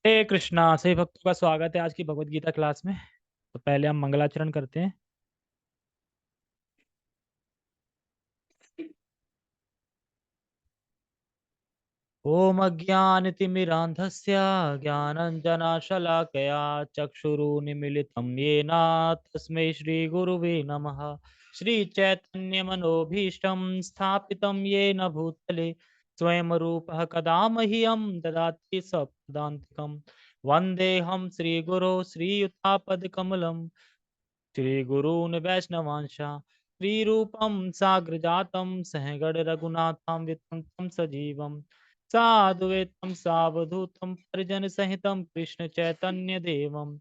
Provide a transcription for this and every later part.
हरे कृष्णा। सभी भक्तों का स्वागत है आज की भगवत गीता क्लास में। तो पहले हम मंगलाचरण करते हैं। ओम अज्ञानतिमिरान्धस्य ज्ञानञ्जनशलाकया चक्षुरुन्मीलितं येन तस्मै श्रीगुरुवे नमः। श्रीचैतन्यमनोभीष्टं स्थापितं येन भूतले स्वयं रूपः कदा मह्यं ददाति स्वपदान्तिकं। वन्देऽहं श्रीगुरो श्रीयुतापदकमलं श्रीगुरून् वैष्णवांशा श्रीरूपं साग्रजातं सहगण रघुनाथं विततं सजीवं साद्वैतं सावधूतं परिजनसहितं कृष्ण चैतन्य देवं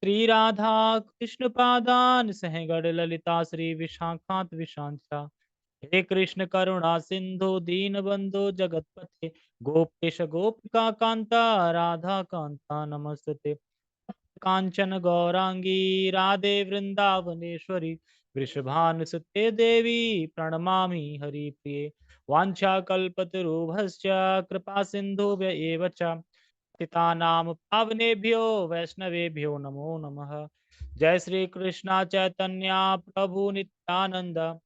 श्रीराधा कृष्णपादान् सहगण ललिता श्री विशाखात विशांचा। हे कृष्ण करुणा सिंधु दीनबंधु जगतपते गोपेश गोपिका कांता राधा कांता नमस्ते। कांचन गौरांगी राधे वृंदावनेश्वरी वृषभानुसुते देवी प्रणमामि हरिप्रिये। वाञ्छाकल्पतरुभ्यश्च कृपा सिन्धुभ्य एव च पतितानां पावनेभ्यो वैष्णवेभ्यो नमो नमः। जय श्री कृष्णा चैतन्य प्रभु नित्यानंद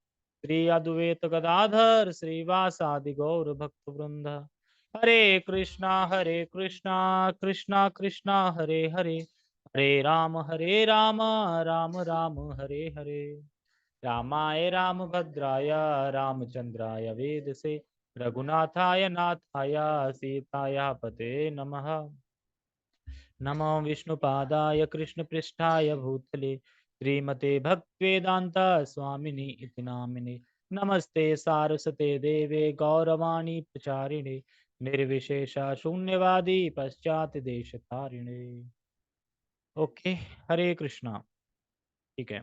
श्री अद्वैत गदाधर श्रीवासादि गौर भक्त वृंद। हरे कृष्णा कृष्णा कृष्णा हरे हरे हरे राम राम राम हरे हरे। रामाय रामभद्राय रामचंद्राय वेदसे रघुनाथाय नाथाय सीताय पते नमः। नमो विष्णुपादाय कृष्णपृष्ठाय भूतले श्रीमते भक्तिवेदांत स्वामिनि इति नामिने। नमस्ते सारस्वते देवे गौरवाणी प्रचारिणे निर्विशेष शून्यवादी पश्चात देश तारिणे। ओके, हरे कृष्णा। ठीक है,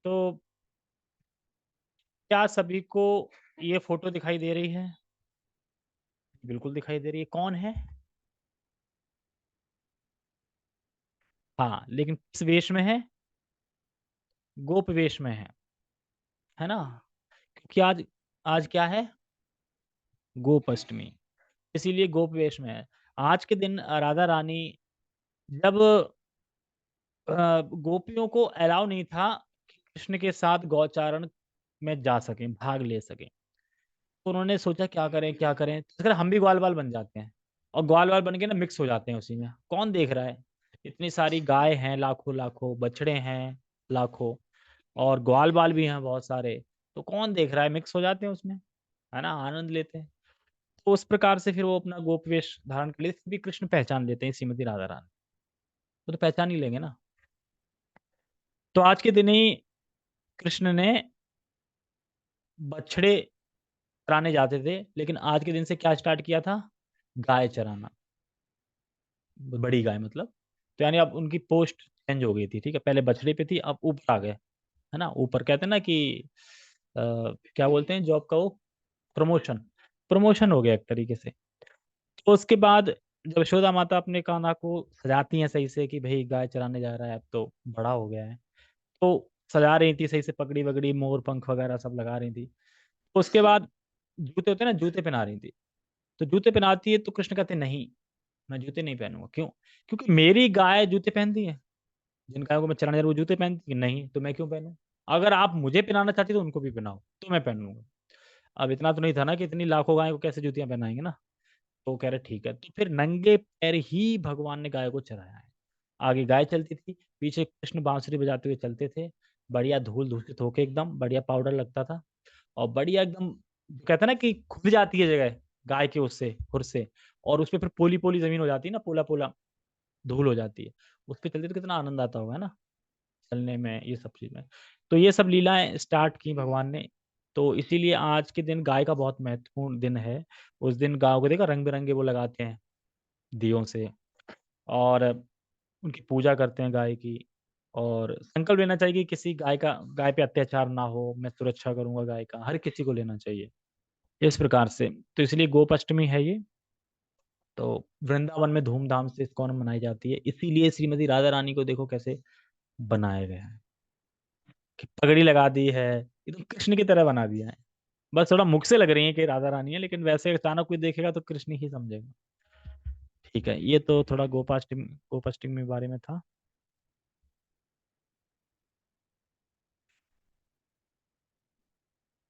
तो क्या सभी को ये फोटो दिखाई दे रही है? बिल्कुल दिखाई दे रही है। कौन है? हाँ, लेकिन किस वेश में है? गोप वेश में है ना? क्योंकि आज आज क्या है? गोप अष्टमी, इसीलिए गोप वेश में है। आज के दिन राधा रानी जब गोपियों को अलाउ नहीं था कि कृष्ण के साथ गौचारण में जा सकें, भाग ले सकें, तो उन्होंने सोचा क्या करें, तो अगर हम भी ग्वाल बाल बन जाते हैं और ग्वाल बाल बन के ना मिक्स हो जाते हैं उसी में। कौन देख रहा है? इतनी सारी गाय हैं, लाखों लाखों बछड़े हैं, लाखों, और ग्वाल बाल भी हैं बहुत सारे। तो कौन देख रहा है? मिक्स हो जाते हैं उसमें, है ना, आनंद लेते हैं। तो उस प्रकार से फिर वो अपना गोप वेश धारण कर लिए, फिर भी कृष्ण पहचान लेते हैं श्रीमती राधा रानी। वो तो पहचान ही लेंगे ना। तो आज के दिन ही कृष्ण ने बछड़े चराने जाते थे, लेकिन आज के दिन से क्या स्टार्ट किया था? गाय चराना, बड़ी गाय मतलब। तो यानी अब उनकी पोस्ट चेंज हो गई थी। ठीक है, पहले बछड़े पे थी, अब ऊपर आ गए, है ना। ऊपर कहते हैं ना कि क्या बोलते हैं जॉब का, वो प्रमोशन, प्रमोशन हो गया एक तरीके से। तो उसके बाद जब यशोदा माता अपने कान्हा को सजाती हैं सही से कि भाई गाय चराने जा रहा है, अब तो बड़ा हो गया है, तो सजा रही थी सही से, पगड़ी वगड़ी मोर पंख वगैरह सब लगा रही थी। तो उसके बाद जूते होते हैं ना, जूते पहना रही थी। तो जूते पहनाती है तो कृष्ण कहते नहीं, मैं जूते नहीं पहनूंगा। क्यों? क्योंकि मेरी गाय जूते पहनती है, जिन गायों को मैं चराने जा रहा हूँ वो जूते पहनती है नहीं, तो मैं क्यों पहनूं? अगर आप मुझे पहनाना चाहती तो उनको भी पहनाओ, तो मैं पहन लूंगा। अब इतना तो नहीं था ना कि इतनी लाखों गायों को कैसे जूतियां पहनाएंगे ना। तो कह रहे ठीक है, तो फिर नंगे पैर ही भगवान ने गाय को चराया है। आगे गाय चलती थी, पीछे कृष्ण बांसुरी बजाते हुए चलते थे। बढ़िया धूल धूसित होके एकदम बढ़िया पाउडर लगता था, और बढ़िया एकदम, कहते हैं ना कि खुद जाती है जगह गाय के उससे खुर से, और उस पे फिर पोली पोली जमीन हो जाती है ना, पोला पोला धूल हो जाती है। उस पे चलते तो कितना आनंद आता होगा, है ना, चलने में, ये सब चीज में। तो ये सब लीलाएं स्टार्ट की भगवान ने। तो इसीलिए आज के दिन गाय का बहुत महत्वपूर्ण दिन है। उस दिन गायों को देखा रंग बिरंगे वो लगाते हैं दियों से, और उनकी पूजा करते हैं गाय की। और संकल्प लेना चाहिए कि किसी गाय पे अत्याचार ना हो, मैं सुरक्षा करूंगा गाय का, हर किसी को लेना चाहिए इस प्रकार से। तो इसलिए गोपाष्टमी है ये। तो वृंदावन में धूमधाम से इस्कॉन मनाई जाती है, इसीलिए श्रीमती राधा रानी को देखो कैसे बनाया गया है, कि पगड़ी लगा दी है, एकदम कृष्ण की तरह बना दिया है। बस थोड़ा मुख से लग रही है कि राधा रानी है, लेकिन वैसे अचानक कोई देखेगा तो कृष्ण ही समझेगा। ठीक है, ये तो थोड़ा गोपाष्टिक में बारे में था।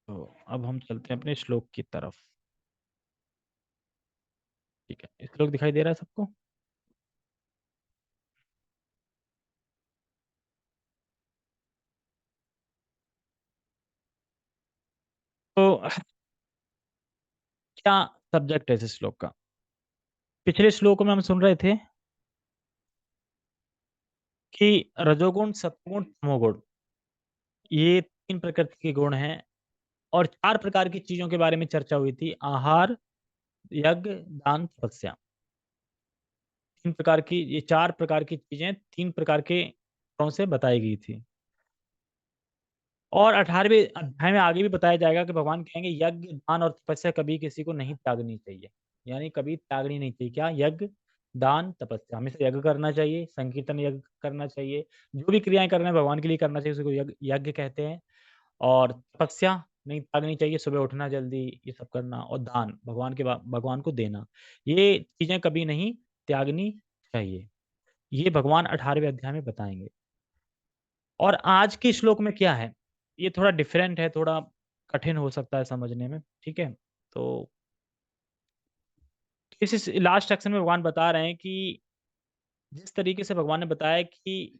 तो अब हम चलते हैं अपने श्लोक की तरफ। ठीक है, श्लोक दिखाई दे रहा है सबको? तो क्या सब्जेक्ट है इस श्लोक का? पिछले श्लोक में हम सुन रहे थे कि रजोगुण, सत्वगुण, तमोगुण, ये तीन प्रकृति के गुण हैं। और चार प्रकार की चीजों के बारे में चर्चा हुई थी: आहार, यज्ञ, दान, तपस्या। तीन प्रकार की, ये चार प्रकार की चीजें तीन प्रकार के गुणों से बताई गई थी। और 18वें अध्याय में आगे भी बताया जाएगा कि भगवान कहेंगे यज्ञ, दान और तपस्या कभी किसी को नहीं त्यागनी चाहिए। यानी कभी त्यागनी नहीं चाहिए। क्या? यज्ञ, दान, तपस्या। हमेशा यज्ञ करना चाहिए, संकीर्तन यज्ञ करना चाहिए, जो भी क्रियाएं करना है भगवान के लिए करना चाहिए, उसको यज्ञ यज्ञ कहते हैं। और तपस्या नहीं त्यागनी चाहिए, सुबह उठना जल्दी, ये सब करना। और दान, भगवान को देना, ये चीजें कभी नहीं त्यागनी चाहिए। ये भगवान 18वें अध्याय में बताएंगे। और आज के श्लोक में क्या है, ये थोड़ा डिफरेंट है, थोड़ा कठिन हो सकता है समझने में। ठीक है, तो इस लास्ट सेक्शन में भगवान बता रहे हैं कि जिस तरीके से भगवान ने बताया कि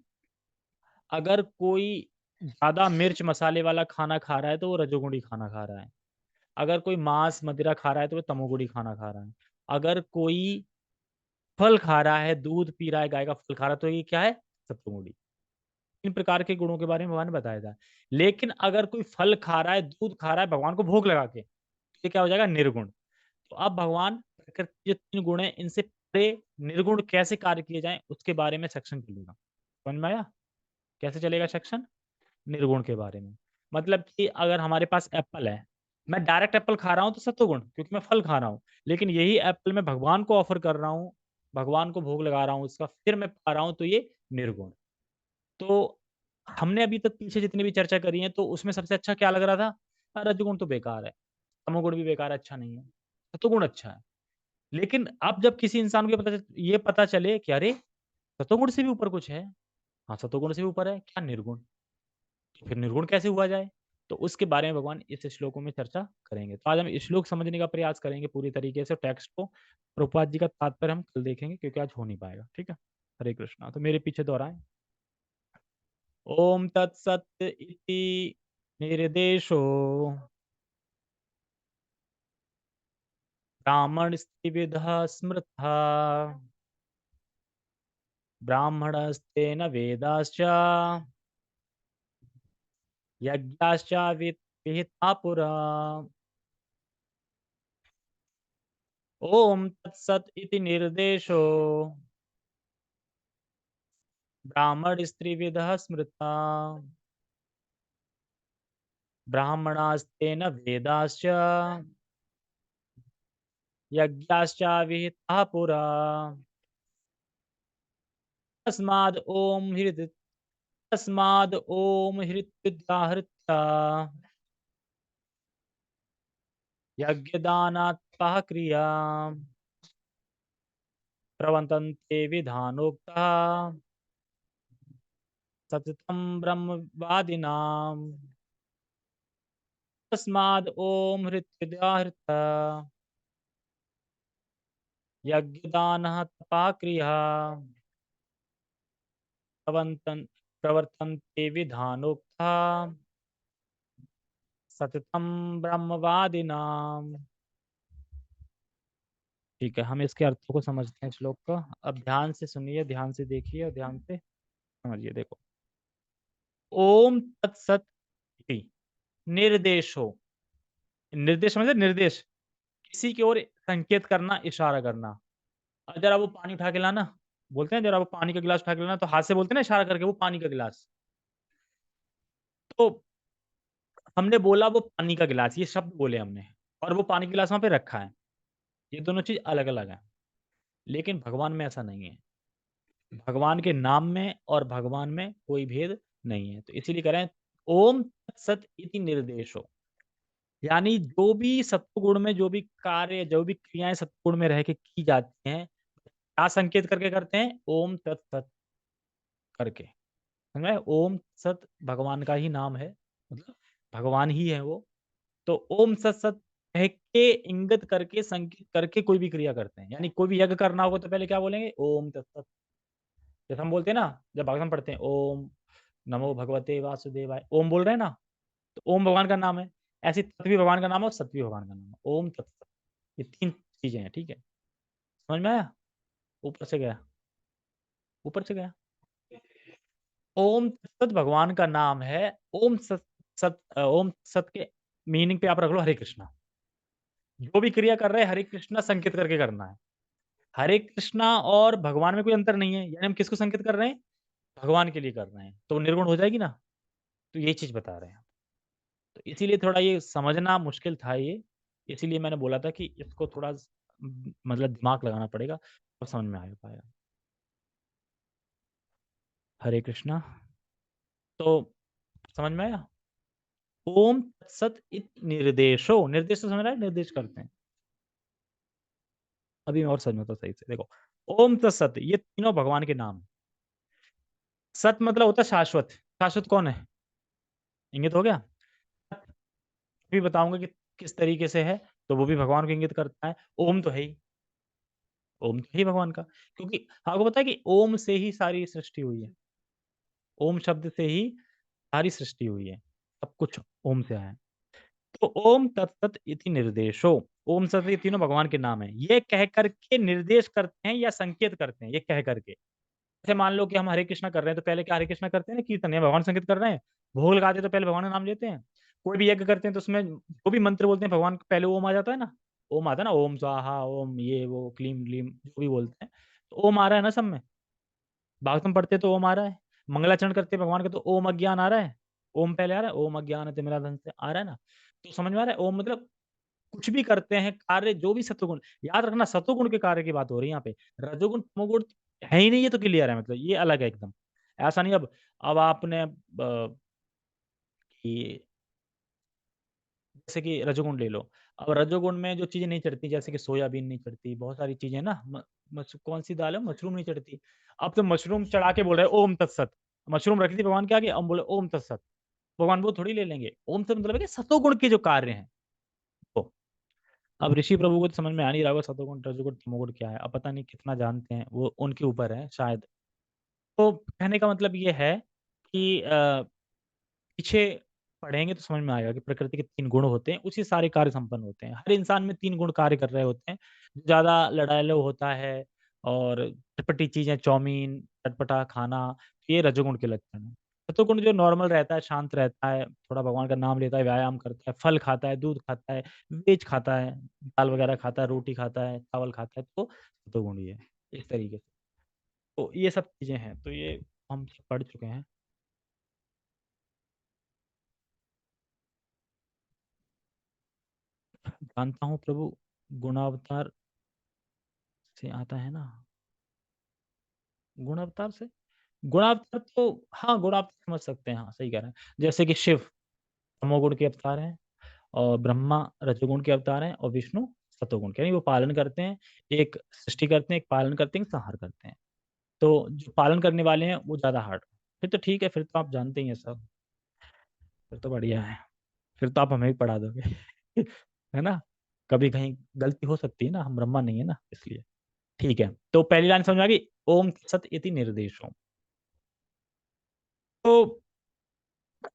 अगर कोई ज्यादा मिर्च मसाले वाला खाना खा रहा है तो वो रजोगुणी खाना खा रहा है। अगर कोई मांस मदिरा खा रहा है तो वो तमोगुणी खाना खा रहा है। अगर कोई फल खा रहा है, दूध पी रहा है, गाय का फल खा रहा है, तो ये क्या है? सत्वगुणी। इन प्रकार के गुणों के बारे में भगवान ने बताया था। लेकिन अगर कोई फल खा रहा है, दूध खा रहा है भगवान को भोग लगा के, ये क्या हो जाएगा? निर्गुण। तो अब भगवान प्रकृति के जो तीन गुण हैं इनसे परे निर्गुण कैसे कार्य किए जाएं उसके बारे में सेक्शन चलेगा। समझ में आया? कैसे चलेगा सेक्शन? निर्गुण के बारे में। मतलब कि अगर हमारे पास एप्पल है, मैं डायरेक्ट एप्पल खा रहा हूँ तो सत्वगुण, क्योंकि मैं फल खा रहा हूँ। लेकिन यही एप्पल मैं भगवान को ऑफर कर रहा हूँ, भगवान को भोग लगा रहा हूँ उसका, फिर मैं खा रहा हूँ, तो ये निर्गुण। तो हमने अभी तक पीछे जितनी भी चर्चा करी है तो उसमें सबसे अच्छा क्या लग रहा था? रजोगुण तो बेकार है, तमोगुण भी बेकार है, अच्छा नहीं है, सत्वगुण अच्छा है। लेकिन अब जब किसी इंसान को ये पता चले कि अरे सत्वगुण से भी ऊपर कुछ है, हाँ सत्वगुण से भी ऊपर है क्या? निर्गुण। तो फिर निर्गुण कैसे हुआ जाए? तो उसके बारे में भगवान इस श्लोकों में चर्चा करेंगे। तो आज हम इस श्लोक समझने का प्रयास करेंगे पूरी तरीके से टेक्स्ट को। प्रभुपाद जी का तात्पर्य हम कल देखेंगे, क्योंकि आज हो नहीं पाएगा। ठीक है, हरे कृष्णा। तो मेरे पीछे दोहराएं। ओम तत्सत इति निर्देशो ब्राह्मण स्त्रिविधः स्मृतः ब्राह्मणस्तेन वेदाश्च यज्ञाश्च विहिता पुरा। ओम तत्सत इति निर्देशो ब्राह्मण स्त्रिविधः स्मृता ब्राह्मणास्तेन वेदाश्च यज्ञाश्च विहिता पुरा। तस्माद् ओम हृदि तस्माद् ओम हृत्युदाहृत्या यज्ञदानात्पः क्रिया प्रवर्तन्ते विधानोक्तः सततं ब्रह्मवादिनाम्। तस्माद् ओम हृत्युदाहृत्या यज्ञदानः तपः क्रिया प्रवर्तन प्रवर्तन्ते विधानोक्तः सततं ब्रह्मवादिनाम्। ठीक है, हम इसके अर्थों को समझते हैं श्लोक का। अब ध्यान से सुनिए, ध्यान से देखिए और ध्यान से समझिए। देखो, ओम तत्सत इति निर्देशो। निर्देश मतलब निर्देश, किसी की ओर संकेत करना, इशारा करना। अब जरा वो पानी उठा के लाना, बोलते हैं जरा वो पानी का गिलास उठा के लाना, तो हाथ से बोलते हैं ना इशारा करके, वो पानी का गिलास। तो हमने बोला वो पानी का गिलास, ये शब्द बोले हमने, और वो पानी का गिलास वहां पे रखा है। ये दोनों चीज अलग अलग है। लेकिन भगवान में ऐसा नहीं है। भगवान के नाम में और भगवान में कोई भेद नहीं है। तो इसीलिए कह रहे हैं ओम सत इति निर्देशो। यानी जो भी सत्वगुण में जो भी कार्य, जो भी क्रियाएं सत्वगुण में रह के की जाती हैं, क्या संकेत करके करते हैं? ओम तत्सत करके। समझ में? ओम सत भगवान का ही नाम है, मतलब भगवान ही है वो। तो ओम सत सत कह के इंगित करके संकेत करके कोई भी क्रिया करते हैं। यानी कोई भी यज्ञ करना होगा तो पहले क्या बोलेंगे? ओम तत्सत। जैसे हम बोलते हैं ना, जब भागवत पढ़ते हैं, ओम नमो भगवते वासुदेवाय, ओम बोल रहे हैं ना, तो ओम भगवान का नाम है। ऐसे तत् भी भगवान का नाम है और सत भी भगवान का नाम है। ओम तत्सत, ये तीन चीजें हैं, ठीक है? समझ में आया? ऊपर से गया, ऊपर से गया। ओम तत्सत भगवान का नाम है। ओम सत सत ओम सत के मीनिंग पे आप रख लो हरे कृष्णा। जो भी क्रिया कर रहे हैं हरे कृष्णा संकेत करके करना है। हरे कृष्णा और भगवान में कोई अंतर नहीं है, यानी हम किसको संकेत कर रहे हैं? भगवान के लिए कर रहे हैं, तो निर्गुण हो जाएगी ना। तो ये चीज बता रहे हैं। तो इसीलिए थोड़ा ये समझना मुश्किल था ये। इसीलिए मैंने बोला था कि इसको थोड़ा मतलब दिमाग लगाना पड़ेगा, तो समझ में आ पाएगा। हरे कृष्णा। तो समझ में आया? ओम तत्सत इत निर्देशो, निर्देश तो समझ रहा है, निर्देश करते हैं। अभी मैं और समझाता हूं सही से, देखो। ओम तत्सत ये तीनों भगवान के नाम हैं। सत मतलब होता है शाश्वत। शाश्वत कौन है? इंगित हो गया। भी बताऊंगा कि किस तरीके से है, तो वो भी भगवान को इंगित करता है। ओम तो है ही, ओम तो है ही भगवान का। क्योंकि आपको पता है कि ओम से ही सारी सृष्टि हुई है। ओम शब्द से ही सारी सृष्टि हुई है। सब कुछ ओम से आया है। तो ओम तत्सत इति निर्देशो, ओम सत ये तीनों भगवान के नाम है। ये कह करके निर्देश करते हैं या संकेत करते हैं, ये कह करके। जैसे मान लो कि हम हरे कृष्णा कर रहे हैं, तो पहले क्या हरे कृष्णा करते हैं ना, कीर्तन या भगवान संकेत कर रहे हैं। भोग लगाते हैं तो पहले भगवान का नाम लेते हैं। कोई भी यज्ञ करते हैं तो उसमें जो भी मंत्र बोलते हैं भगवान को पहले ओम आ जाता है ना। ओम आता है ना, ओम स्वाहा, ओम ये वो क्लीम ग्लीम जो भी बोलते हैं, तो ओम आ रहा है ना सब में। भागवतम पढ़ते तो ओम आ रहा है। मंगलाचरण करते हैं भगवान का तो ओम अज्ञान आ रहा है। ओम पहले आ रहा है, ओम अज्ञान तिमिरांधस्य से आ रहा है ना। तो समझ में आ रहा है? ओम मतलब कुछ भी करते हैं कार्य, जो भी सत्वगुण, याद रखना सत्वगुण के कार्य की बात हो रही है यहाँ पे। रजोगुण तमोगुण है ही नहीं, ये तो क्लियर है, मतलब ये अलग है एकदम। ऐसा नहीं। अब आपने कि जैसे कि रजोगुण ले लो। अब रजोगुण में जो चीजें नहीं चढ़ती, जैसे कि सोयाबीन नहीं चढ़ती, बहुत सारी चीजें ना, कौन सी दाल है, मशरूम नहीं चढ़ती। अब तो मशरूम चढ़ा के बोल रहे हैं ओम तत्सत। मशरूम रखी थी भगवान के आगे, हम बोले ओम तत्सत। भगवान वो थोड़ी ले लेंगे। ओम से मतलब है कि सतोगुण के जो कार्य हैं। तो अब ऋषि प्रभु को तो समझ में आ नहीं रहा होगा सतोगुण रजोगुण तमोगुण क्या है। अब पता नहीं कितना जानते हैं, वो उनके ऊपर है शायद। तो कहने का मतलब ये है कि पीछे पढ़ेंगे तो समझ में आएगा कि प्रकृति के तीन गुण होते हैं, उसी सारे कार्य संपन्न होते हैं। हर इंसान में तीन गुण कार्य कर रहे होते हैं। ज्यादा लड़ायलो होता है और चटपटी चीजें, चाउमीन, चटपटा खाना, ये रजोगुण के लक्षण है। सतोगुण जो नॉर्मल रहता है, शांत रहता है, थोड़ा भगवान का नाम लेता है, व्यायाम करता है, फल खाता है, दूध खाता है, वेज खाता है, दाल वगैरह खाता है, रोटी खाता है, चावल खाता है, तो सतोगुण ही है। इस तरीके से तो ये सब चीजें हैं, तो ये हम पढ़ चुके हैं। जानता हूँ प्रभु, गुणावतार से आता है ना। गुणावतार से, गुणावतार तो हाँ, गुणावतार समझ सकते हैं, हाँ सही कह रहे हैं। जैसे कि शिव तमोगुण के अवतार हैं, और ब्रह्मा रजोगुण के अवतार हैं, और विष्णु सतोगुण के, यानी वो पालन करते हैं। एक सृष्टि करते हैं, एक पालन करते हैं, एक संहार करते हैं। तो जो पालन करने वाले हैं वो ज्यादा हार्ड। फिर तो ठीक है, फिर तो आप जानते ही हैं सब। फिर तो बढ़िया है। फिर तो आप हमें भी पढ़ा दोगे है ना। कभी कहीं गलती हो सकती है ना, हम ब्रह्मा नहीं है ना, इसलिए। ठीक है, तो पहली लाइन समझ में आ गई। ओम सत इति निर्देशो। तो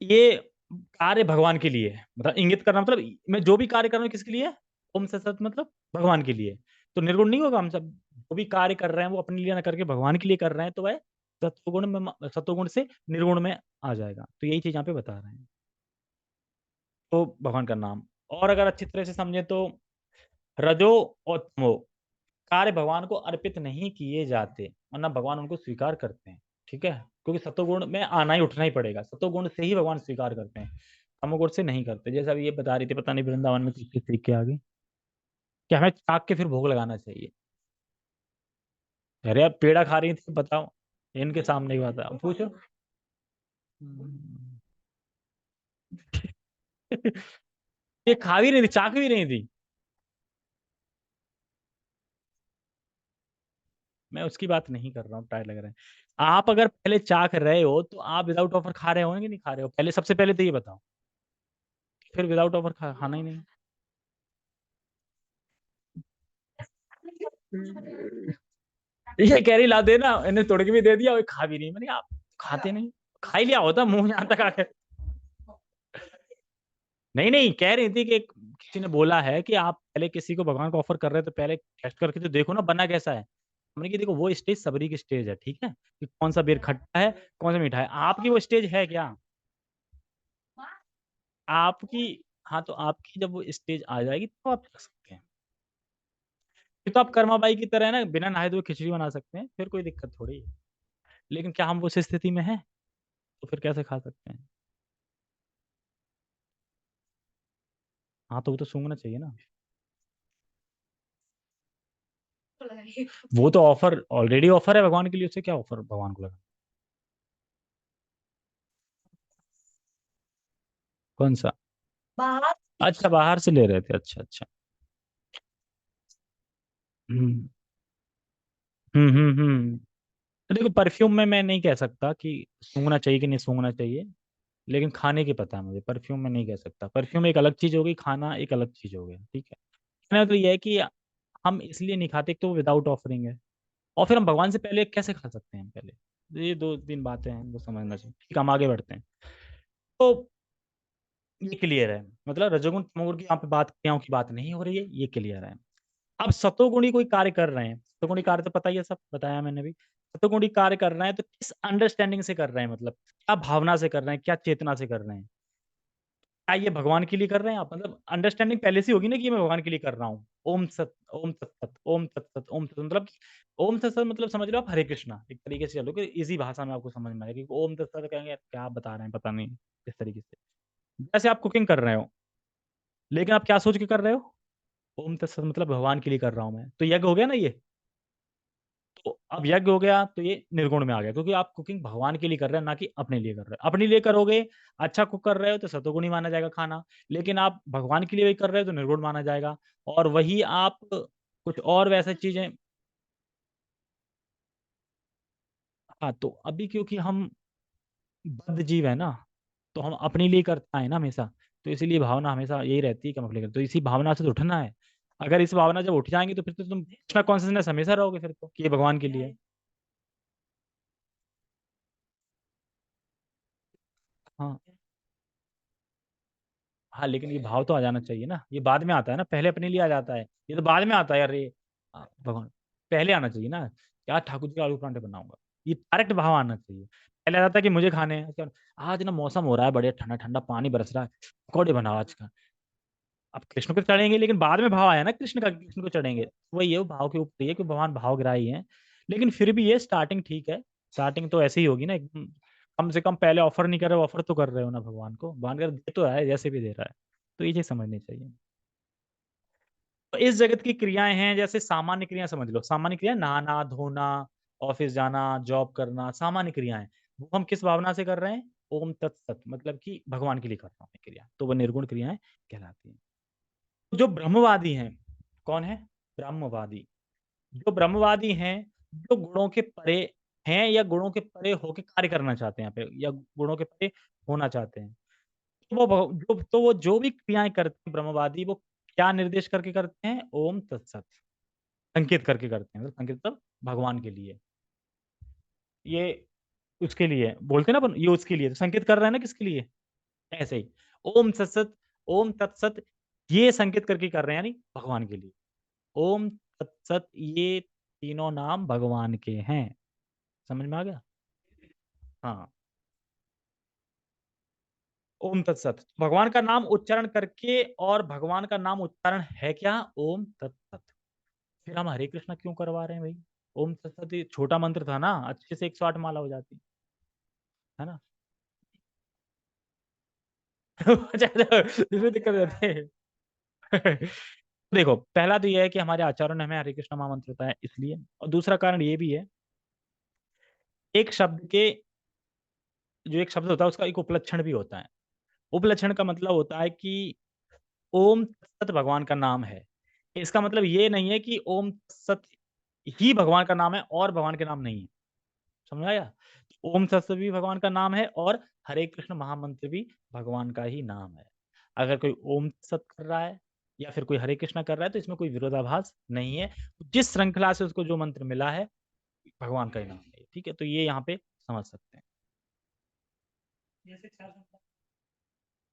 ये कार्य भगवान के लिए है, मतलब इंगित करना, मतलब मैं जो भी कार्य कर रहा हूँ किसके लिए है? ओम से सत मतलब भगवान के लिए। तो निर्गुण नहीं होगा, हम सब जो भी कार्य कर रहे हैं वो अपने लिए ना करके भगवान के लिए कर रहे हैं, तो वह सत्वगुण में, सत्वगुण से निर्गुण में आ जाएगा। तो यही चीज यहाँ पे बता रहे हैं। तो भगवान का नाम, और अगर अच्छी तरह से समझे तो रजो और तमो कार्य भगवान को अर्पित नहीं किए जाते, वरना भगवान उनको स्वीकार करते हैं। ठीक है, क्योंकि सतोगुण में आना ही उठना ही पड़ेगा, सतोगुण से ही भगवान स्वीकार करते हैं, तमोगुण से नहीं करते। जैसा अभी ये बता रही थी, पता नहीं वृंदावन में किस सीख के आ गई कि हमें चाक के फिर भोग लगाना चाहिए। अरे आप पेड़ा खा रही थी, बताओ, इनके सामने ही बात है, अब पूछो। हम्म। ये खा भी नहीं थी, चाक भी नहीं थी। मैं उसकी बात नहीं कर रहा हूँ, ट्राई लग रहा है। आप अगर पहले चाख रहे हो तो आप विदाउट ऑफर खा रहे हो कि नहीं खा रहे हो? पहले, सबसे पहले तो ये बताओ। फिर विदाउट ऑफर खाना ही नहीं। ये कैरी ला देना, इन्हें तोड़ के भी दे दिया और खा भी नहीं। मैंने कहा, आप खाते नहीं, खा ही लिया होता मुंह यहाँ तक आके। नहीं नहीं, कह रही थी कि किसी ने बोला है कि आप पहले किसी को भगवान को ऑफर कर रहे हो तो पहले टेस्ट करके तो देखो ना बना कैसा है। हमने कि देखो वो स्टेज सबरी की स्टेज है, ठीक है, कि कौन सा बेर खट्टा है, कौन सा मीठा है। आपकी वो स्टेज है क्या? आपकी, हाँ तो आपकी जब वो स्टेज आ जाएगी तो आप कर सकते हैं। फिर तो आप कर्मा बाई की तरह है ना, बिना नहाए धोए खिचड़ी बना सकते हैं, फिर कोई दिक्कत थोड़ी है। लेकिन क्या हम उस स्थिति में हैं? तो फिर कैसे खा सकते हैं? हाँ तो वो तो सूंघना चाहिए ना। वो तो ऑफर, ऑलरेडी ऑफर है भगवान के लिए, उससे क्या ऑफर भगवान को लगा? कौन सा? अच्छा, बाहर से ले रहे थे, अच्छा अच्छा। हम्म हम्म। तो देखो, परफ्यूम में मैं नहीं कह सकता कि सूंघना चाहिए कि नहीं सूंघना चाहिए, लेकिन खाने की पता है मुझे, परफ्यूम में नहीं कह सकता। परफ्यूम एक अलग चीज हो गई, खाना एक अलग चीज हो गया, ठीक है। कहना तो ये है कि हम इसलिए नहीं खाते, एक तो विदाउट ऑफरिंग है, और फिर हम भगवान से पहले कैसे खा सकते हैं पहले। ये दो तीन बातें हैं, वो समझना चाहिए। ठीक है, हम आगे बढ़ते हैं। तो ये क्लियर है, मतलब रजोगुण तमोगुण की यहाँ पे बात, क्रियाओं की बात नहीं हो रही है, ये क्लियर है। अब सतोगुणी कोई कार्य कर रहे हैं, सतोगुणी कार्य तो पता ही है, सब बताया मैंने भी। सतोगुणी कार्य कर रहे हैं तो किस अंडरस्टैंडिंग से कर रहे हैं, मतलब क्या भावना से कर रहे हैं, क्या चेतना से कर रहे हैं? क्या ये भगवान के लिए कर रहे हैं आप? मतलब अंडरस्टैंडिंग पहले से होगी ना कि मैं भगवान के लिए कर रहा हूँ। ओम सत, ओम तत्सत, ओम तत्सत, ओम तत्सत, मतलब ओम तत्सत मतलब समझ लो आप हरे कृष्णा, एक तरीके से चलो कि इसी भाषा में आपको समझ में आएगा कि ओम तत्सत कहेंगे क्या आप बता रहे हैं, पता नहीं किस तरीके से। जैसे आप कुकिंग कर रहे हो, लेकिन आप क्या सोच के कर रहे हो? ओम तत्सत मतलब भगवान के लिए कर रहा हूँ मैं, तो यज्ञ हो गया ना ये। तो अब यज्ञ हो गया तो ये निर्गुण में आ गया, क्योंकि आप कुकिंग भगवान के लिए कर रहे हैं, ना कि अपने लिए कर रहे हो। अपने लिए करोगे, अच्छा कुक कर रहे हो तो सतोगुणी माना जाएगा खाना, लेकिन आप भगवान के लिए भी कर रहे हो तो निर्गुण माना जाएगा। और वही आप कुछ और वैसे चीजें। हाँ तो अभी क्योंकि हम बद्ध जीव है ना, तो हम अपने लिए करता है ना हमेशा, तो इसीलिए भावना हमेशा यही रहती है कि हम अपने लिए करते, तो इसी भावना से तो उठना है। अगर इस भावना जब उठ जाएंगे तो फिर तो तुम कृष्णा कॉन्शियसनेस हमेशा रहोगे, फिर तो कि ये भगवान के लिए है। हाँ हाँ, लेकिन ये भाव तो आ जाना चाहिए ना, ये बाद में आता है ना, पहले अपने लिए आ जाता है, ये तो बाद में आता है यार ये। भगवान पहले आना चाहिए ना, क्या ठाकुर जी का आलू परांठे बनाऊंगा, ये डायरेक्ट भाव आना चाहिए। पहले आता है कि मुझे खाने हैं, उसके बाद, आज ना मौसम हो रहा है बढ़िया, ठंडा ठंडा पानी बरस रहा है, पकौड़े बनाओ आज का। अब कृष्ण को चढ़ेंगे, लेकिन बाद में भाव आया ना कृष्ण का, कृष्ण को चढ़ेंगे, वही है वो भाव के ऊपर ही है कि भगवान भावग्राही है। लेकिन फिर भी ये स्टार्टिंग ठीक है, स्टार्टिंग तो ऐसे ही होगी ना एकदम। कम से कम पहले ऑफर नहीं कर रहे, ऑफर तो कर रहे हो ना भगवान को, भगवान कर दे तो रहा है, जैसे भी दे रहा है। तो ये चीज समझनी चाहिए। तो इस जगत की क्रियाएं हैं, जैसे सामान्य क्रिया समझ लो, सामान्य क्रिया नहाना धोना, ऑफिस जाना, जॉब करना, सामान्य क्रियाएं, वो हम किस भावना से कर रहे हैं? ओम तत्सत, मतलब कि भगवान के लिए कर रहा हूँ मैं क्रिया, तो वो निर्गुण क्रियाएं कहलाती हैं। जो ब्रह्मवादी हैं, कौन है? ब्रह्मवादी। जो ब्रह्मवादी हैं, जो गुणों के परे हैं या गुणों के परे होके कार्य करना चाहते हैं यहाँ पे, या गुणों के परे होना चाहते हैं, तो वो जो भी क्रियाएं करते हैं ब्रह्मवादी, वो क्या निर्देश करके करते हैं? ओम तत्सत, संकेत करके करते हैं, मतलब संकेत मतलब भगवान के लिए। ये उसके लिए बोलते हैं ना अपन, ये उसके लिए, तो संकेत कर रहे हैं ना किसके लिए? ऐसे ही ओम तत्सत, ओम तत्सत, ये संकेत करके कर रहे हैं, यानी भगवान के लिए। ओम तत्सत, ये तीनों नाम भगवान के हैं। समझ में आ गया? हाँ, ओम तत्सत भगवान का नाम उच्चारण करके, और भगवान का नाम उच्चारण है क्या? ओम तत्सत। फिर हम हरे कृष्णा क्यों करवा रहे हैं भाई? ओम तत्सत ये छोटा मंत्र था ना, अच्छे से 108 माला हो जाती है ना। अच्छा, इसमें दिक्कत रहती है। देखो, पहला तो ये है कि हमारे आचार्यों ने हमें हरे कृष्णा महामंत्र बताया इसलिए, और दूसरा कारण ये भी है, एक शब्द के, जो एक शब्द होता है उसका एक उपलक्षण भी होता है। उपलक्षण का मतलब होता है कि ओम तत्सत भगवान का नाम है, इसका मतलब ये नहीं है कि ओम तत्सत ही भगवान का नाम है और भगवान के नाम नहीं है। समझ आया? ओम तत्सत भी भगवान का नाम है और हरे कृष्ण महामंत्र भी भगवान का ही नाम है। अगर कोई ओम तत्सत कर रहा है या फिर कोई हरे कृष्णा कर रहा है तो इसमें कोई विरोधाभास नहीं है। जिस श्रृंखला से उसको जो मंत्र मिला है भगवान का ही नाम है। ठीक है, तो ये यहाँ पे समझ सकते हैं।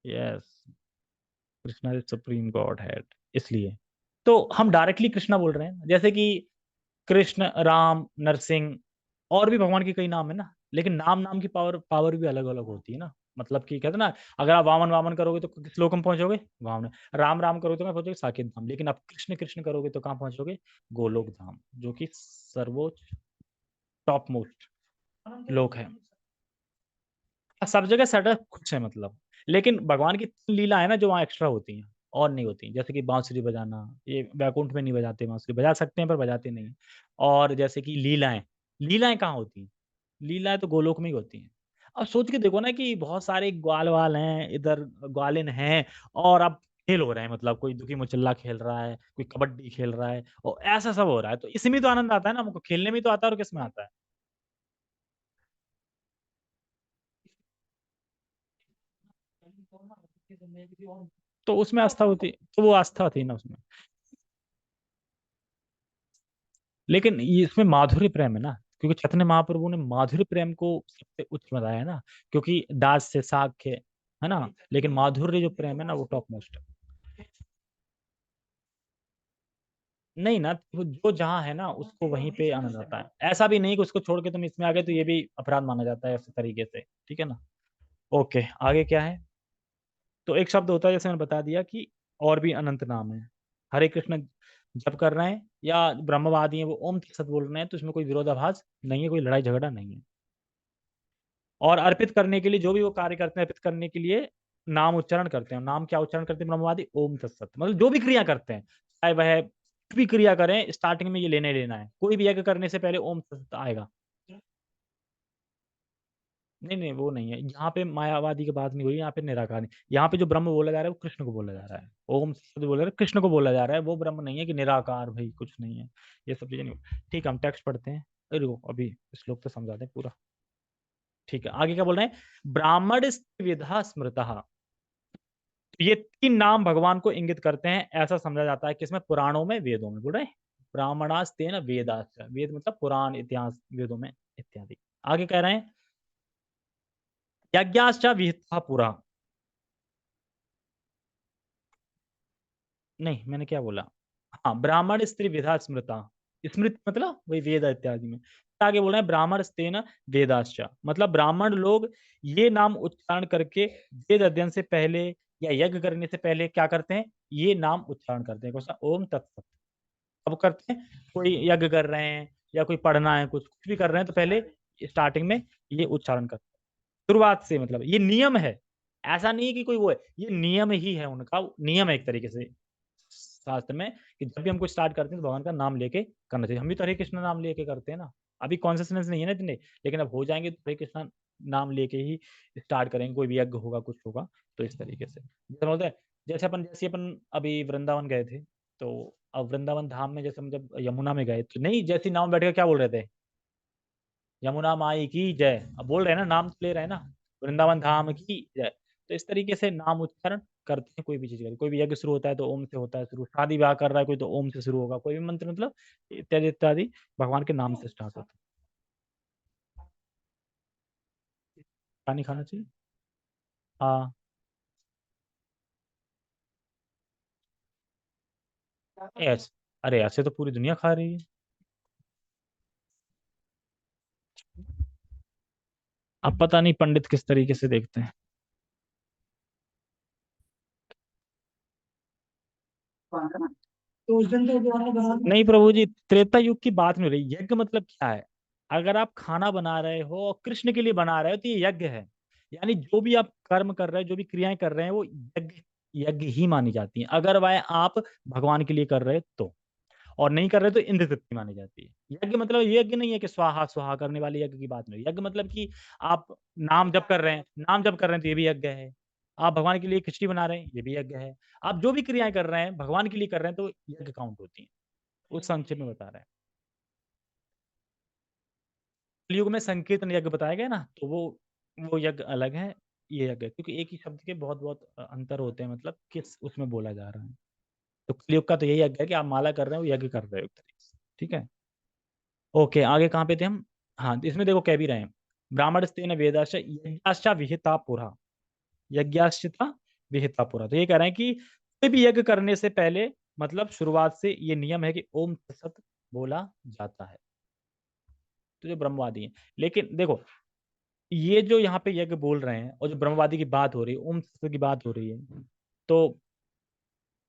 Yes, Krishna is supreme God head, इसलिए तो हम डायरेक्टली कृष्णा बोल रहे हैं। जैसे कि कृष्ण, राम, नरसिंह, और भी भगवान के कई नाम है ना, लेकिन नाम नाम की पावर पावर भी अलग अलग होती है ना। मतलब कि कहते हैं ना, अगर आप वामन वामन करोगे तो किस लोक में पहुंचोगे? वामन। राम राम करोगे तो कहाँ पहुंचोगे? साकेत धाम। लेकिन आप कृष्ण कृष्ण करोगे तो कहाँ पहुंचोगे? गोलोक धाम, जो कि सर्वोच्च टॉप मोस्ट लोक है। सब जगह सेटअप कुछ है मतलब, लेकिन भगवान की लीला है ना जो वहाँ एक्स्ट्रा होती हैं और नहीं होती। जैसे कि बांसुरी बजाना, ये वैकुंठ में नहीं बजाते, बांसुरी बजा सकते हैं पर बजाते नहीं हैं। और जैसे कि लीलाएं, लीलाएं कहाँ होती हैं? लीलाएं तो गोलोक में ही होती हैं। अब सोच के देखो ना कि बहुत सारे ग्वाल वाल हैं इधर, ग्वालिन हैं, और अब खेल हो रहे हैं, मतलब कोई दुखी मुचल्ला खेल रहा है, कोई कबड्डी खेल रहा है, और ऐसा सब हो रहा है, तो इसमें तो आनंद आता है ना हमको, खेलने में तो आता है, और किसमें आता है? तो उसमें आस्था होती, तो वो आस्था थी ना उसमें। लेकिन ये इसमें माधुर्य प्रेम है ना, क्योंकि चैतन्य महाप्रभु ने माधुर्य प्रेम को सबसे उच्च बताया है ना, क्योंकि दास से साख है ना, लेकिन माधुर्य जो प्रेम है ना वो टॉप मोस्ट है। नहीं ना, वो जो जहाँ है ना उसको वहीं पे आनंद आता है। ऐसा भी नहीं कि उसको छोड़ के तुम इसमें आ गए तो ये भी अपराध माना जाता है, ऐसे तरीके से। ठीक है ना? ओके, आगे क्या है? तो एक शब्द होता है, जैसे मैंने बता दिया कि और भी अनंत नाम है। हरे कृष्ण जप कर रहे हैं या ब्रह्मवादी हैं वो ओम तत्सत बोल रहे हैं, तो इसमें कोई विरोधाभास नहीं है, कोई लड़ाई झगड़ा नहीं है। और अर्पित करने के लिए जो भी वो कार्य करते हैं, अर्पित करने के लिए नाम उच्चारण करते हैं। नाम क्या उच्चारण करते हैं ब्रह्मवादी? ओम तत्सत। मतलब जो भी क्रिया करते हैं, चाहे वह कुछ भी क्रिया करें, स्टार्टिंग में ये लेने लेना है। कोई भी यज्ञ करने से पहले ओम तत्सत आएगा। नहीं नहीं, वो नहीं है यहाँ पे, मायावादी की बात नहीं हो रही यहाँ पे, निराकार नहीं। यहाँ पे जो ब्रह्म बोला जा रहा है वो कृष्ण को बोला जा रहा है। ओम शब्द बोला जा रहा है, कृष्ण को बोला जा रहा है। वो ब्रह्म नहीं है कि निराकार भाई कुछ नहीं है, ये सब चीजें नहीं। ठीक है, हम टेक्स्ट पढ़ते हैं। अरे रुको, अभी श्लोक तो समझाते हैं पूरा। ठीक है, आगे क्या बोल रहे हैं? ब्राह्मण विधा स्मृतः। तो ये तीन नाम भगवान को इंगित करते हैं, ऐसा समझा जाता है। किसमें? पुराणों में, वेदों में। बोल रहे हैं ब्राह्मणास्तेन वेदाश्च, वेद मतलब पुराण, इतिहास, वेदों में इत्यादि। आगे कह रहे हैं यज्ञाश्च विहिता पुरा। नहीं, मैंने क्या बोला? हाँ, ब्राह्मण स्त्री विधा स्मृता। स्मृत मतलब वही वेद इत्यादि में। आगे बोल रहे हैं ब्राह्मण स्तेन वेदाश्च, मतलब ब्राह्मण लोग ये नाम उच्चारण करके वेद अध्ययन से पहले या यज्ञ करने से पहले क्या करते हैं? ये नाम उच्चारण करते हैं। कौन सा? ओम तत्सत। अब करते हैं, कोई यज्ञ कर रहे हैं या कोई पढ़ना है, कुछ कुछ भी कर रहे हैं, तो पहले स्टार्टिंग में ये उच्चारण करते हैं, शुरुआत से। मतलब ये नियम है, ऐसा नहीं है कि कोई वो है, ये नियम ही है उनका, नियम है एक तरीके से शास्त्र में, कि जब भी हम कुछ स्टार्ट करते हैं तो भगवान का नाम लेके करना चाहिए। हम भी तो हरे कृष्ण नाम लेके करते हैं ना। अभी कॉन्सियसनेस नहीं है ना इतने, लेकिन अब हो जाएंगे तो हरे कृष्ण नाम लेके ही स्टार्ट करेंगे। कोई भी यज्ञ होगा, कुछ होगा, तो इस तरीके से जैसे होता है। जैसे अपन अभी वृंदावन गए थे, तो अब वृंदावन धाम में जैसे हम जब यमुना में गए तो नहीं, जैसे नाम बैठ के क्या बोल रहे थे? यमुना माई की जय। अब बोल रहे हैं ना, नाम तो ले रहे हैं ना, वृंदावन धाम की जय। तो इस तरीके से नाम उच्चारण करते हैं कोई भी चीज का। कोई भी यज्ञ शुरू होता है तो ओम से होता है शुरू, शादी ब्याह कर रहा है कोई तो ओम से शुरू होगा, कोई भी मंत्र मतलब इत्यादि इत्यादि भगवान के नाम से स्टार्ट होता है। पानी खाना चाहिए। हाँ। ऐसे, अरे ऐसे तो पूरी दुनिया खा रही है। अब पता नहीं पंडित किस तरीके से देखते हैं। तो उस दिन तो जो है नहीं प्रभु जी, त्रेता युग की बात नहीं हो रही। यज्ञ मतलब क्या है? अगर आप खाना बना रहे हो और कृष्ण के लिए बना रहे हो तो ये यज्ञ है। यानी जो भी आप कर्म कर रहे हो, जो भी क्रियाएं कर रहे हैं, वो यज्ञ, यज्ञ ही मानी जाती हैं। अगर वह आप भगवान के लिए कर रहे हो तो, और नहीं कर रहे तो इंद्र तृप्ति मानी जाती है। यज्ञ मतलब ये यज्ञ नहीं है कि स्वाहा स्वाहा करने वाले यज्ञ की बात नहीं। यज्ञ मतलब कि आप नाम जप कर रहे हैं, नाम जप कर रहे हैं तो ये भी यज्ञ है। आप भगवान के लिए खिचड़ी बना रहे हैं, ये भी यज्ञ है। आप जो भी क्रियाएं कर रहे हैं भगवान के लिए कर रहे हैं तो यज्ञ काउंट होती है। उस संक्षेप में बता रहे हैं। कलयुग में संकीर्तन यज्ञ बताया गया ना, तो वो यज्ञ अलग है, ये यज्ञ, क्योंकि एक ही शब्द के बहुत बहुत अंतर होते हैं, मतलब किस उसमें बोला जा रहा है। तो कलयुग का तो यही यज्ञ है कि आप माला कर रहे हो, यज्ञ कर रहे हो एक तरीके से, ठीक है। ओके, आगे कहाँ पे थे हम? हाँ, तो इसमें देखो कह भी रहे हैं, ब्राह्मणस्तेन वेदाश्च यज्ञाश्च विहिता पुरा, यज्ञाश्चिता विहिता पुरा। तो ये कह रहे हैं कि कोई भी यज्ञ करने से पहले, मतलब शुरुआत से ये नियम है कि ओम तत्सत बोला जाता है। तो जो ब्रह्मवादी हैं, लेकिन देखो ये जो यहाँ पे यज्ञ बोल रहे हैं और जो ब्रह्मवादी की बात हो रही है, ओम तत्सत की बात हो रही है, तो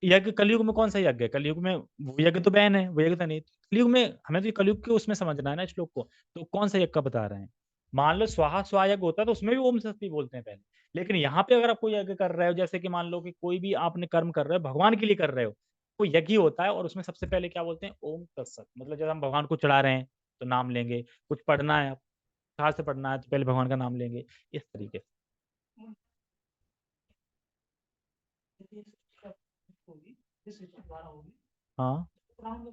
यज्ञ कलयुग में कौन सा यज्ञ है? कलयुग में वो यज्ञ तो बैन है, वो यज्ञ तो नहीं। कलयुग में हमें तो कलयुग के उसमें समझना है ना श्लोक को, तो कौन सा यज्ञ का बता रहे हैं? मान लो स्वाहा स्वाहा यज्ञ होता है तो उसमें भी ओम सस्ती बोलते हैं पहले। लेकिन यहाँ पे अगर आप कोई यज्ञ कर रहे हो, जैसे कि मान लो कि कोई भी आपने कर्म कर रहे हो, भगवान के लिए कर रहे हो, वो यज्ञ ही होता है और उसमें सबसे पहले क्या बोलते हैं? ओम तत्सत। मतलब जब हम भगवान को चढ़ा रहे हैं तो नाम लेंगे, कुछ पढ़ना है, कहाँ से पढ़ना है तो पहले भगवान का नाम लेंगे, इस तरीके से। हाँ, पुराण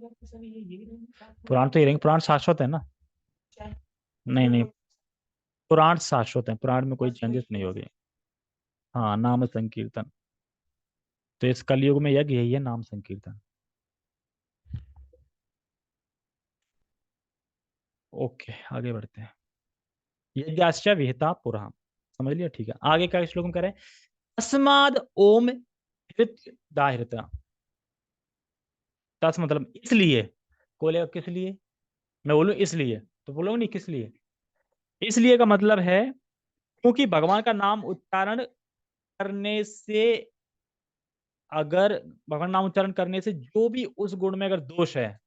तो ये रहेंगे, पुराण शाश्वत है ना। नहीं नहीं, पुराण शाश्वत है, पुराण में कोई चेंजेस नहीं होगी। हाँ, नाम संकीर्तन। तो इस कलयुग में यज्ञ यही है, नाम संकीर्तन। ओके, आगे बढ़ते हैं। यज्ञाश्च विहिता पुरा, समझ लिया, ठीक है। आगे का श्लोक हम करें, तस्माद ओम हृत दाहृता। तस मतलब इसलिए, बोले किस लिए? मैं बोलूं इसलिए तो बोलो नहीं किस लिए। इसलिए का मतलब है क्योंकि भगवान का नाम उच्चारण करने से, अगर भगवान नाम उच्चारण करने से जो भी उस गुण में अगर दोष है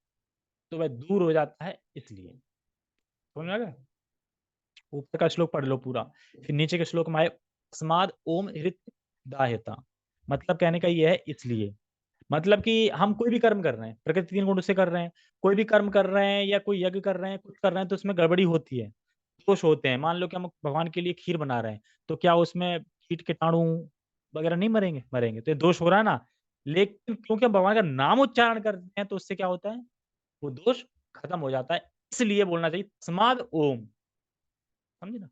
तो वह दूर हो जाता है, इसलिए। समझ में आ गया? ऊपर का श्लोक पढ़ लो पूरा, फिर नीचे के श्लोक में आए, अस्माद ओम हृत दाह्यता। मतलब कहने का ये है इसलिए, मतलब कि हम कोई भी कर्म कर रहे हैं, प्रकृति 3 गुण से कर रहे हैं, कोई भी कर्म कर रहे हैं या कोई यज्ञ कर रहे हैं, कुछ कर रहे हैं, तो उसमें गड़बड़ी होती है, दोष होते हैं। मान लो कि हम भगवान के लिए खीर बना रहे हैं, तो क्या उसमें कीट कीटाणु वगैरह नहीं मरेंगे? मरेंगे, तो ये दोष हो रहा है ना। लेकिन क्योंकि हम भगवान का नाम उच्चारण करते हैं तो उससे क्या होता है? वो दोष खत्म हो जाता है। इसलिए बोलना चाहिए तस्माद ओम। समझे ना?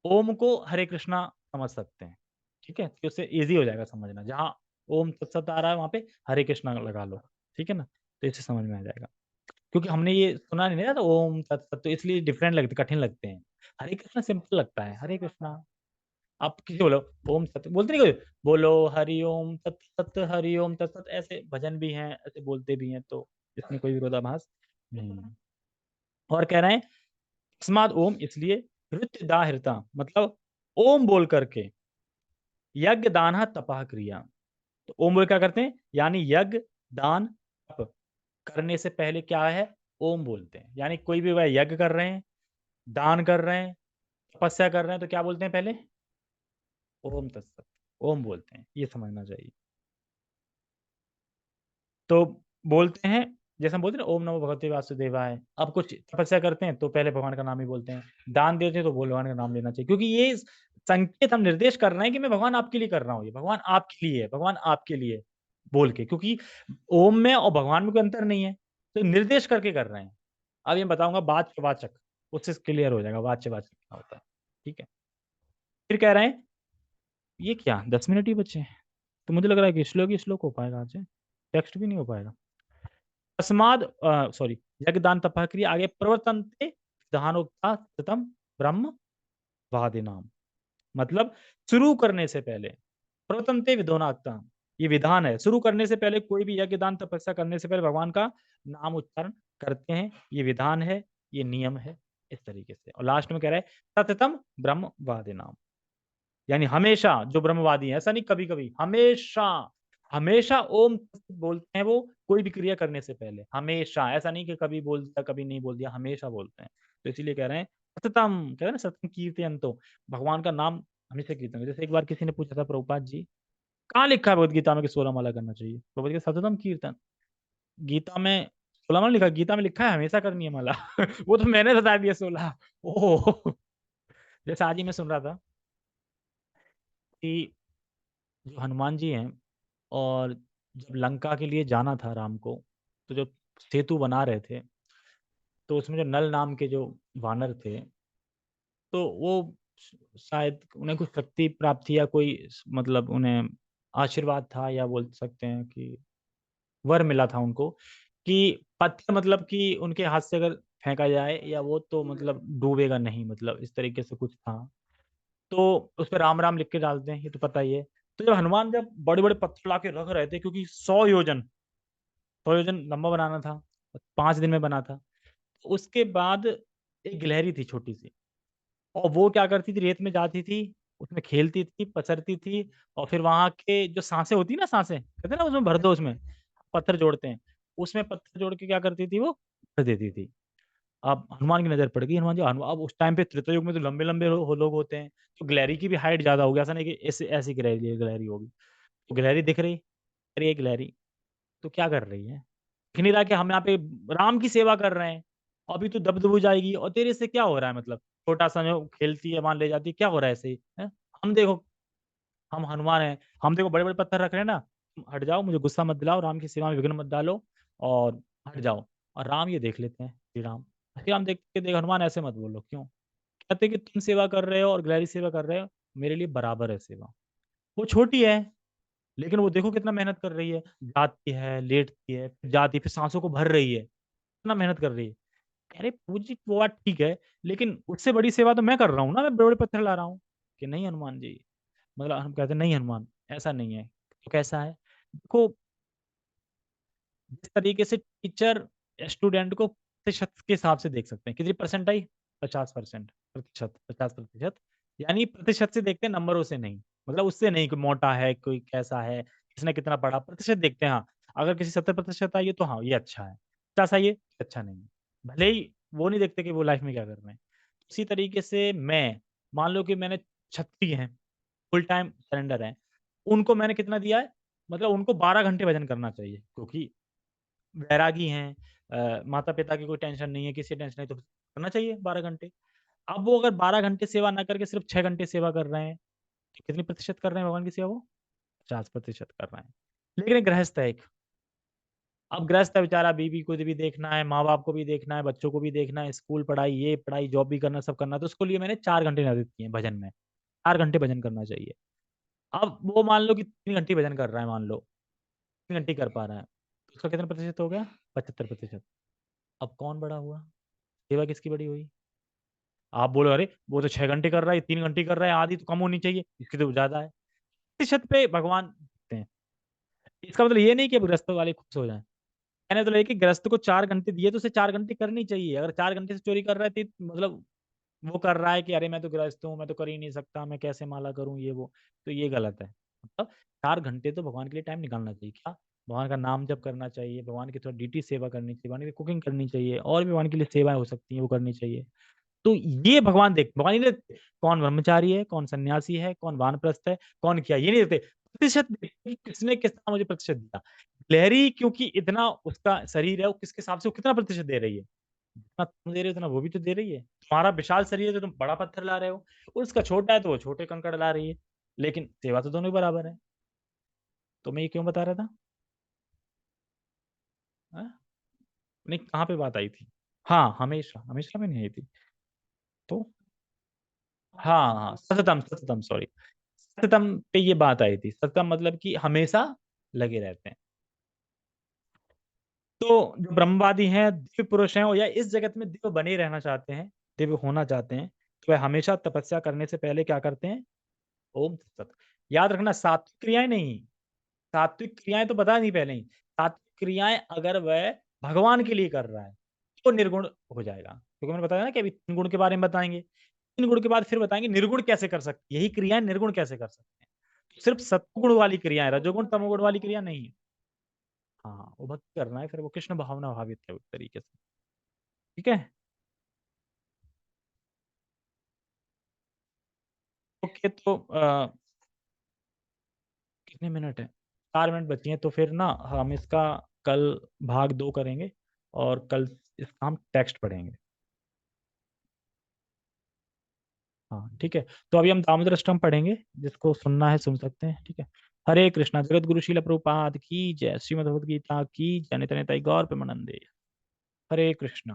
ओम को हरे कृष्णा समझ सकते हैं, ठीक है, तो उससे इजी हो जाएगा समझना। जहाँ ओम तत्सत आ रहा है वहां पे हरे कृष्णा लगा लो, ठीक है ना, तो इससे समझ में आ जाएगा। क्योंकि हमने ये सुना नहीं ना तो ओम तत्सत, तो इसलिए डिफरेंट लगते, कठिन लगते हैं। हरे कृष्णा सिंपल लगता है, हरे कृष्णा। आप किसी बोलो ओम सत्य बोलते नहीं, कोई बोलो हरि ओम तत्सत, हरि ओम तत्सत, ऐसे भजन भी हैं, ऐसे बोलते भी हैं, तो इसमें कोई विरोधाभास नहीं है। और कह रहे हैं तस्माद ओम इसलिए, हृत दाहृता मतलब ओम बोल करके, यज्ञ दान तपह क्रिया। तो ओम बोल क्या करते हैं? यानी यज्ञ दान तप करने से पहले क्या है? ओम बोलते हैं। यानी कोई भी वह यज्ञ कर रहे हैं, दान कर रहे हैं, तपस्या कर रहे हैं, तो क्या बोलते हैं पहले? ओम तत्सत, ओम बोलते हैं, ये समझना चाहिए। तो बोलते हैं, जैसे हम बोलते हैं ना ओम नमो भगवते वासुदेवाय, अब कुछ तपस्या करते हैं तो पहले भगवान का नाम ही बोलते हैं, दान देते हैं तो भगवान का नाम लेना चाहिए, क्योंकि ये संकेत हम निर्देश कर रहे हैं कि मैं भगवान आपके लिए कर रहा हूँ, ये भगवान आपके लिए है, भगवान आपके लिए बोल के, क्योंकि ओम में और भगवान में कोई अंतर नहीं है, तो निर्देश करके कर रहे हैं। अब ये बताऊंगा वाचक, उससे क्लियर हो जाएगा वाचक क्या होता है, ठीक है। फिर कह रहे हैं, ये क्या 10 मिनट ही बचे हैं, तो मुझे लग रहा है कि श्लोक हो पाएगा आज, टेक्स्ट भी नहीं हो पाएगा। तस्माद सॉरी, यज्ञदान तपः क्रिया, आगे प्रवर्तन्ते विधानोक्ता कृतम ब्रह्म वादिनाम। मतलब शुरू करने से पहले, प्रवर्तन्ते विधोनाक्ता, ये विधान है, शुरू करने से पहले कोई भी यज्ञ दान तपस्या करने से पहले भगवान का नाम उच्चारण करते हैं, ये विधान है, ये नियम है, इस तरीके से। और लास्ट में कह रहा है सततम ब्रह्म वादिनाम, यानी हमेशा जो ब्रह्मवादी है, ऐसा नहीं कभी कभी, हमेशा, हमेशा ओम बोलते हैं वो, कोई भी क्रिया करने से पहले, हमेशा, ऐसा नहीं कि कभी बोल दिया कभी नहीं बोल दिया, हमेशा बोलते हैं। तो इसीलिए कह रहे हैं सततम, कह रहे हैं ना सततम कीर्तयन्तो, भगवान का नाम हमेशा कीर्तन करें। जैसे एक बार किसी ने पूछा था प्रभुपाद जी, कहाँ लिखा है भगवत गीता में कि 16 माला करना चाहिए? प्रभुपाद जी सततम कीर्तन, गीता में 16 माला लिखा? गीता में लिखा है हमेशा करनी है माला। वो तो मैंने बता दिया 16। ओह, जैसे आज ही मैं सुन रहा था कि जो हनुमान जी हैं, और जब लंका के लिए जाना था राम को, तो जब सेतु बना रहे थे, तो उसमें जो नल नाम के जो वानर थे, तो वो शायद उन्हें कुछ शक्ति प्राप्त थी, या कोई मतलब उन्हें आशीर्वाद था, या बोल सकते हैं कि वर मिला था उनको, कि पत्थर मतलब कि उनके हाथ से अगर फेंका जाए या वो, तो मतलब डूबेगा नहीं, मतलब इस तरीके से कुछ था। तो उसपे राम राम लिख के डालते हैं, ये तो पता ही है। तो जब हनुमान जब बड़े बड़े पत्थर ला के रख रहे थे, क्योंकि 100 योजन लंबा बनाना था, 5 दिन में बना था। उसके बाद एक गिलहरी थी छोटी सी, और वो क्या करती थी, रेत में जाती थी, उसमें खेलती थी, पसरती थी, और फिर वहां के जो सांसें होती ना, सांसें कहते हैं ना, उसमें भर दो, उसमें पत्थर जोड़ते हैं, उसमें पत्थर जोड़ के क्या करती थी, वो भर देती थी। अब हनुमान की नजर पड़ गई, हनुमान जी, अब उस टाइम पे त्रेता युग में तो लंबे लंबे लोग होते हैं, तो गिलहरी की भी हाइट ज्यादा हो गया, ऐसा नहीं कि ऐसे ऐसी गिलहरी गिलहरी होगी। तो गिलहरी दिख रही, अरे ये गिलहरी तो क्या कर रही है, दिख नहीं रहा कि हम यहाँ पे राम की सेवा कर रहे हैं, अभी तो दबदब हो जाएगी, और तेरे से क्या हो रहा है, मतलब छोटा सा जो खेलती है वहां ले जाती है, क्या हो रहा है ऐसे ही है? हम देखो, हम हनुमान हैं, हम देखो बड़े बड़े पत्थर रख रहे हैं ना, तुम हट जाओ, मुझे गुस्सा मत दिलाओ, राम की सेवा में विघ्न मत डालो, और हट जाओ। और राम ये देख लेते हैं, श्री राम देख के, देख हनुमान ऐसे मत बोलो, क्यों? कहते कि तुम सेवा कर रहे हो और गिलहरी सेवा कर रहे हो, मेरे लिए बराबर है सेवा। वो छोटी है, लेकिन वो देखो कितना मेहनत कर रही है, जाती है, लेटती है, फिर जाती है, फिर सांसों को भर रही है, कितना मेहनत कर रही है। कह रहे पूजी वो बात ठीक है, लेकिन उससे बड़ी सेवा तो मैं कर रहा हूँ ना, मैं बड़े बड़े पत्थर ला रहा हूँ। कि नहीं हनुमान जी, मतलब हम कहते हैं नहीं हनुमान, ऐसा नहीं है। तो कैसा है, देखो, जिस तरीके से टीचर स्टूडेंट को प्रतिशत के हिसाब से देख सकते हैं, कितनी परसेंट आई, 50%, प्रतिशत, 50%, यानी प्रतिशत से देखते हैं, नंबरों से नहीं, मतलब उससे नहीं, कोई मोटा है, कोई कैसा है, किसने कितना पढ़ा, प्रतिशत देखते हैं। हाँ, अगर किसी 70% आई है तो हाँ ये अच्छा है, 50 आई है अच्छा नहीं है, भले ही वो नहीं देखते कि वो लाइफ में क्या कर रहे हैं। उसी तरीके से मैं, मान लो कि मैंने 36 हैं, फुल टाइम सरेंडर हैं, उनको मैंने कितना दिया है, मतलब उनको 12 घंटे भजन करना चाहिए, क्योंकि वैरागी हैं, माता-पिता की कोई टेंशन नहीं है, किसी टेंशन नहीं, तो करना चाहिए 12 घंटे। अब वो अगर 12 घंटे सेवा ना करके सिर्फ़ 6 घंटे सेवा कर रहे हैं, तो कितनी प्रतिशत कर रहे हैं भगवान की सेवा वो? 50% कर रहे हैं। लेकिन एक गृहस्थ है एक, अब गृहस्थ है बेचारा, बीवी को भी देखना है, माँ-बाप को भी देखना है, बच्चों को भी देखना है, स्कूल पढ़ाई, ये पढ़ाई, जॉब भी करना, सब करना है, तो उसके लिए मैंने 4 घंटे निर्धारित किए हैं भजन में, 4 घंटे भजन करना चाहिए। अब वो मान लो कि 3 घंटे भजन कर रहा है, मान लो, 3 घंटे ही कर पा रहा है, तो उसका कितना प्रतिशत हो गया? 75%। अब कौन बड़ा हुआ? सेवा किसकी बड़ी हुई? आप बोलो अरे! वो तो 6 घंटे कर रहा है, 3 घंटे कर रहा है, आधी तो कम होनी चाहिए, इसकी तो ज़्यादा है। प्रतिशत पे भगवान देखते हैं। इसका मतलब ये नहीं कि गृहस्थ वाले खुश हो जाएँ। कहने तो लगे कि गृहस्थ को 4 घंटे दिए तो उसे 4 घंटे करनी चाहिए। अगर 4 घंटे से चोरी कर रहा है तो मतलब वो कर रहा है कि अरे मैं तो गृहस्थ हूँ, मैं तो कर ही नहीं सकता, मैं कैसे माला करूँ ये वो, तो ये गलत है। मतलब 4 घंटे तो भगवान के लिए टाइम निकालना चाहिए। क्या? भगवान का नाम जप करना चाहिए, भगवान की थोड़ा डीटी सेवा करनी चाहिए, भगवान की कुकिंग करनी चाहिए, और भी भगवान के लिए सेवाएँ हो सकती हैं, वो करनी चाहिए। तो ये भगवान ही नहीं देखते, कौन ब्रह्मचारी है, कौन सन्यासी है, कौन वानप्रस्थ है, कौन क्या, ये नहीं देखते। प्रतिशत देखते कि किसने कितना मुझे प्रतिशत दिया। लहरी क्योंकि इतना उसका शरीर है, वो किसके हिसाब से वो कितना प्रतिशत दे रही है? जितना तुम दे रहे हो उतना वो भी तो दे रही है। तुम्हारा विशाल शरीर है तो तुम बड़ा पत्थर ला रहे हो, उसका छोटा है तो वो छोटे कंकड़ ला रही है। लेकिन सेवा तो दोनों ही बराबर है। तो मैं ये क्यों बता रहा था? हाँ? नहीं, कहाँ पे बात आई थी? हाँ, हमेशा, हमेशा में नहीं आई थी। तो हाँ, हाँ, सततम, सततम, सॉरी। सततम पे ये बात आई थी। सततम मतलब कि हमेशा लगे रहते हैं। तो जो ब्रह्मवादी हैं, दिव्य पुरुष हैं, और या इस जगत में दिव्य बने रहना चाहते हैं, दिव्य होना चाहते हैं, तो वह हमेशा तपस्या करने से पहले क्या करते हैं? ओम तत्सत। याद रखना, सात्विक क्रियाएँ नहीं, सात्विक क्रियाएँ तो बता दी पहले ही। सात्विक क्रियाएँ अगर वह भगवान के लिए कर रहा है, तो निर्गुण हो जाएगा। क्योंकि मैंने बताया ना कि अभी 3 गुण के बारे में बताएँगे। 3 गुण के बाद फिर बताएँगे निर्गुण कैसे कर सकते हैं, यही क्रियाएँ निर्गुण कैसे कर सकते हैं। सिर्फ़ सत्वगुण वाली क्रियाएँ, रजोगुण, तमोगुण वाली क्रिया नहीं है। हाँ, वो भक्ति करना है, फिर वो कृष्ण भावना भावित है उस तरीके से। ठीक है? ओके, तो कितने मिनट हैं? 4 मिनट बची हैं, तो फिर ना हम इसका कल भाग 2 करेंगे, और कल इसका हम टेक्स्ट पढ़ेंगे। हाँ, ठीक है। तो अभी हम दामोदर अष्टकम पढ़ेंगे, जिसको सुनना है सुन सकते हैं, ठीक है? हरे कृष्णा, जगत गुरु श्रील प्रभुपाद की जय, श्रीमद् भगवद गीता की जय, नित्य नित्य गौर प्रेमानंदे। हरे कृष्णा।